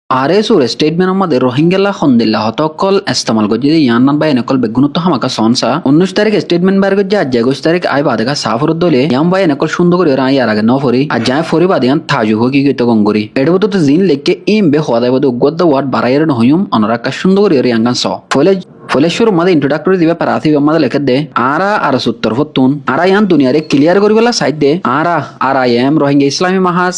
RSUর স্টেটমেন্টের মধ্যে রোহিঙ্গালা খন্দিল্লা হতকল ইস্তেমাল করছে ইয়ান্নান বাই এনেকল বেগুনুত্ত হামাকা সনসা 19 তারিখ স্টেটমেন্ট বার করছে আজ 21 তারিখ আই বাদেকা সাফর দলে ইয়াম বাই এনেকল সুন্দর করে রাই আর আগে ন ফরি আর যায় ফরি বাদিয়ান থাজু হকি গিত গঙ্গরি এডবত তো জিন লেকে ইম বে খোদা বদ গদ্দ ওয়ার্ড বারাইর নহয়ুম অনরাকা সুন্দর করে ইয়াঙ্গান স ফলে শুরু মাদে ইন্ট্রোডাক্টরি দিবে পারাথি মাদে লেখে দে আর সত্তর ফতুন আরা ইয়ান দুনিয়ারে ক্লিয়ার করিবেলা সাইড দে আর I am Rohingya Islami Mahaz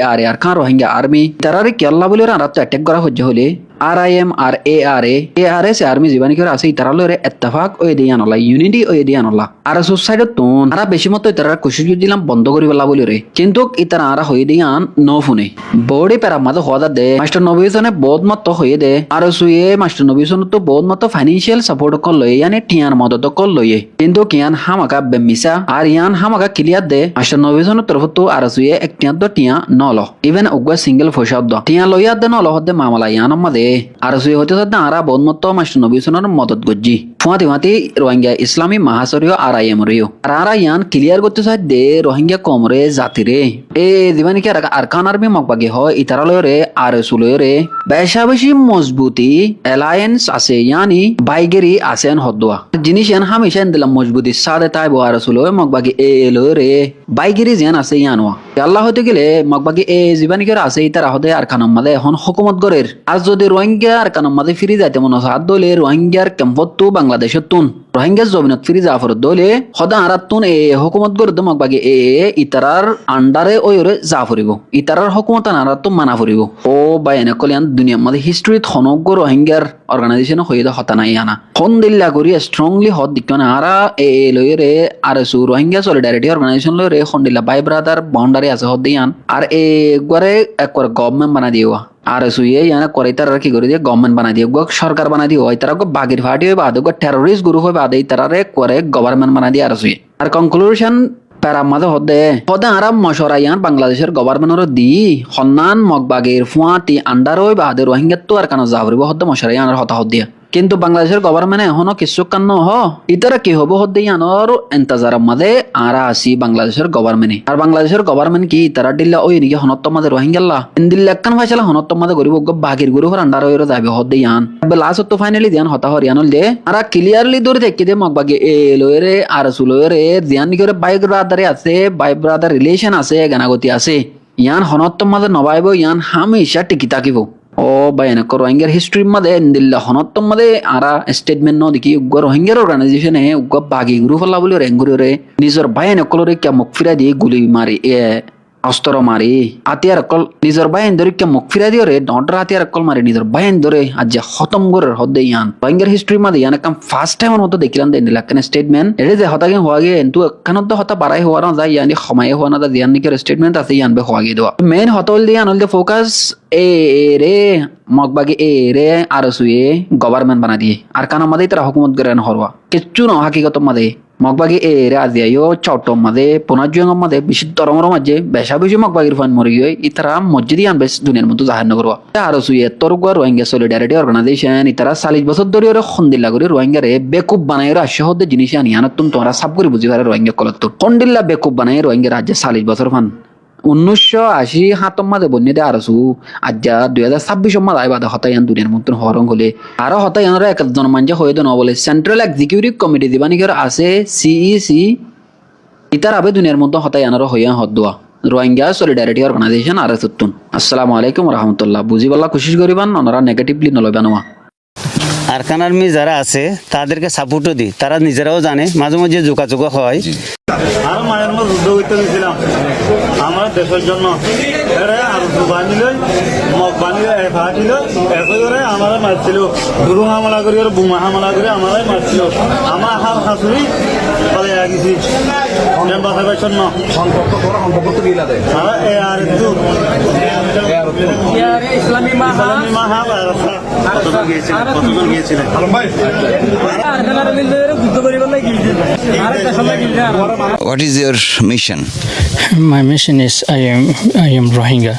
R Khan Rohingya army তারারে কেল্লা বলে আর অ্যাটাক করা হচ্ছে হলে RIM আর ARA সে আর্মি জীবানী করে আছে ইতারালরে ইত্তেফাক ওই দিয়ানলা ইউনিটি ওই দিয়ানলা আর সুসাইড তুন আর বেশি মতো ইতারা কোশিশ দিলাম বন্ধ করিবেলা বলি রে কিন্তু ইতারা আর হই দিয়ান নো ফোনে বডি পেরা মাদ হদা দে মাস্টার নবীজনে বহুত মত হই দে আর সুয়ে মাস্টার নবীজন তো বহুত মত ফাইনান্সিয়াল সাপোর্ট কল লই ইয়ানে টিয়ান মদত কল লইয়ে কিন্তু কিয়ান হামাকা বেমিসা আর ইয়ান হামাকা ক্লিয়ার দে মাস্টার নবীজন তরফ তো আর সুয়ে একটিয়ান তো টিয়া নল ইভেন উগা সিঙ্গেল ফশাদ টিয়া লইয়া দে নল হদে মামলা ইয়ান মদে আর সুই হতে সাথে আরা বনমত মাস্টার নবীজনের মদত গজ্জি ফুয়াতি রোহিঙ্গা ইসলামী মহাসরিয় RIM রিও আর ইয়ান ক্লিয়ার করতে চাই দে রোহিঙ্গা কমরে জাতিরে এ দিবানি কি আর খান আর্মি মকবাগি হয় ইতারালয়রে RSU লয়রে বেশি মজবুতি অ্যালায়েন্স আছে ইয়ানি বাইগেরি আছেন হদুয়া জিনিস ইয়ান হামেশা দিলাম মজবুতি সাদে তাইব RSU লয় মকবাগি লয়রে বাইগেরি যেন আছে ইয়ানওয়া আল্লাহ হতে গেলে মকবাগি জীবানি করে আছে ইতারা হদে আর খানাম মাদে এখন হুকুমত গরের আর যদি রোহিঙ্গা আর খানাম মাদে ফিরে যাইতে মনে সাত দলে রোহিঙ্গার ক্যাম্পতো বাংলাদেশের তুন রোহিঙ্গা জমিনত ফিরে জাফর দলে সদা আরাত তুন হুকুমত গরে দমক বাকি ইতারার আন্ডারে ওয়রে জাফরিব ইতারার হুকুমত আনারাত তো মানা ফরিব ও বা এনে কলিয়ান দুনিয়ার মধ্যে হিস্ট্রিত হনগ্য রোহিঙ্গার অর্গানাইজেশন হয়ে হতা নাই আনা হন দিল্লা করি স্ট্রংলি হদ দিকনে আরা লয়রে RSU রোহিঙ্গা সলিডারিটি অর্গানাইজেশন লয়রে হন্দিল্লা বাই ব্রাদার বাউন্ডারি আছে হদ দিয়ান আর একবারে একবার গভর্নমেন্ট বানা দিওয়া RSU ইয়ানা করে তারা কি করে দিয়ে গভর্নমেন্ট বানাই দিয়ে সরকার বানাই দিয়ে হয় তারা বাগির ফাটি হয় বাদে টেরোরিস্ট গ্রুপ হয় বাদে তারা করে গভর্নমেন্ট বানাই দিয়ে RSU আর কনক্লুশন প্যারামাদে হদে আরাম মশরা ইয়ান বাংলাদেশের গভর্নমেন্টর দি সন্নান মগবাগের ফুয়াতি আন্ডার হয় বাদে রোহিঙ্গা তো আর কেন যাবরিব হদে মশরা ইয়ানের হতা হদ দিয়া কিন্তু বাংলাদেশের গভর্নমেন্ট এখনো কিছু কান্ন ইতারা কি হবো হদে ইয়ানোর এন্তাজার মাদে আরা আসি বাংলাদেশের গভর্নমেন্ট আর বাংলাদেশের গভর্নমেন্ট কি তারা দিল্লা ওই নিকে হনত মাদে রোহিঙ্গাল্লা দিল্লা কান ফাইসালা হনত মাদে গরিব বাগির গুরু হর আন্ডার হইরো যাবে হদে ইয়ান লাস্ট তো ফাইনালি দিয়ান হতা হর ইয়ানল দে আরা ক্লিয়ারলি দূরে দেখি দে মগবাগে লয়রে RSU লয়রে জিয়ান করে বাই ব্রাদারে আছে বাই ব্রাদার রিলেশন আছে গানাগতি আছে ইয়ান হনত মাদে নবাইব ইয়ান হামেশা টিকি থাকিব ও বাইনা কো রোহিঙ্গার হিস্ট্রি মধ্যে দিল্লা হনত্তম মধ্যে আরা স্টেটমেন্ট ন দেখি উগ্র রোহিঙ্গার অর্গানাইজেশনে উগ্র বাগি গ্রুপ হল্লা বলে রেঙ্গুরে নিজের বাইনা কলরে কে মুখ ফিরা দিয়ে গুলি মারি অস্ত্র মারি হাতিয়ার কল নিজের বাইন ধরে কে মুখ ফিরা দিয়ে রে ডন্টার হাতিয়ার কল মারি নিজের বাইন ধরে আজ খতম করে হদে ইয়ান রোহিঙ্গার হিস্ট্রি মধ্যে ইয়ান কাম ফার্স্ট টাইম মতো দেখিলাম দেন দিলাকেন স্টেটমেন্ট এটা যে হতাকে হওয়া গে কিন্তু এখানত তো হতা বাড়াই হওয়া না যায় ইয়ানি সময়ে হওয়া না যায় ইয়ান নিকের স্টেটমেন্ট আছে ইয়ান বে হওয়া গে দেওয়া মেইন হতল দিয়ে আনল দে ফোকাস রে মগবাগে রে RSU গভর্নমেন্ট বানা দিয়ে আর কানা মাদে তারা হুকুমত করে হরওয়া কিচ্ছু ন হাকিকত মাদে মগবাগে রে আজিয়াইও চট্টম মাদে পুনাজুয়াং মাদে বিশুদ্ধ ধর্মের মাঝে বেশি মগবাগির ফান মরি গই ইতারা মসজিদি আন বেশ দুনিয়ার মতো জাহার ন করওয়া RSU তরগুয়া রোহিঙ্গা সলিডারিটি অর্গানাইজেশন ইতারা 40 বছর ধরে খন্দিল্লা করে রোহিঙ্গা রে বেকুব বানাই রাশি হদে জিনিস আনি আনতুম তোমরা সব করে বুঝি পারে রোহিঙ্গা কলত খন্দিল্লা বেকুব বানাই রোহিঙ্গা রাজ্যে 40 বছর ফান 1980 মাদে বন্যে দে RSU আজ 2026 মাদে আইবাদে হতায়ান দুনিয়ার মতন হরং হলে আরো হতায়ানরা একজন মানজে হয়ে দেন বলে সেন্ট্রাল এক্সিকিউটিভ কমিটি দিবানিকের আছে CEC ইতার আবে দুনিয়ার মতো হতায়ানরা হইয়া Hadua Rohingya solidarity organisation RSU তুন আসসালামু আলাইকুম রাহমাতুল্লাহ বুঝি বলা কোশিশ করিবান ওনারা নেগেটিভলি নলবেন না আরকান আর্মি যারা আছে তাদেরকে সাপোর্টও দিই তারা নিজেরাও জানে মাঝে মাঝে যোগাযোগ হয় আরো মায়ের মতো যুদ্ধ করতে গেছিলাম আমার দেশের জন্য RSU বানিল মগ বানিল ফাটিল একই করে আমার মারছিল গুরু হামলা করি বোমা হামলা করে আমারাই মারছিল আমার হাত হাসুরি পালিয়ে গেছি বাসা পেছন ইসলামী মাহা গিয়েছিলেন What is your mission? My mission is I am Rohingya.